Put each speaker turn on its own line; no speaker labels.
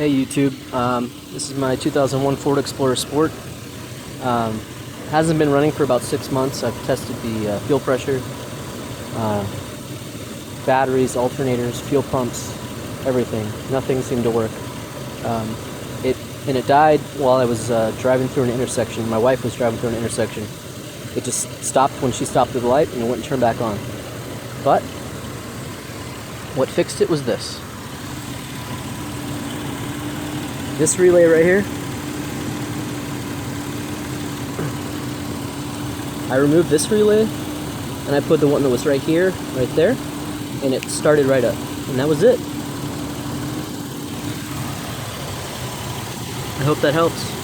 Hey YouTube, this is my 2001 Ford Explorer Sport. Hasn't been running for about 6 months. I've tested the fuel pressure, batteries, alternators, fuel pumps, everything. Nothing seemed to work. It died while I was driving through an intersection. My wife was driving through an intersection. It just stopped when she stopped at the light and it wouldn't turn back on. But what fixed it was this. This relay right here, I removed this relay and I put the one that was right here, right there, and it started right up. And that was it. I hope that helps.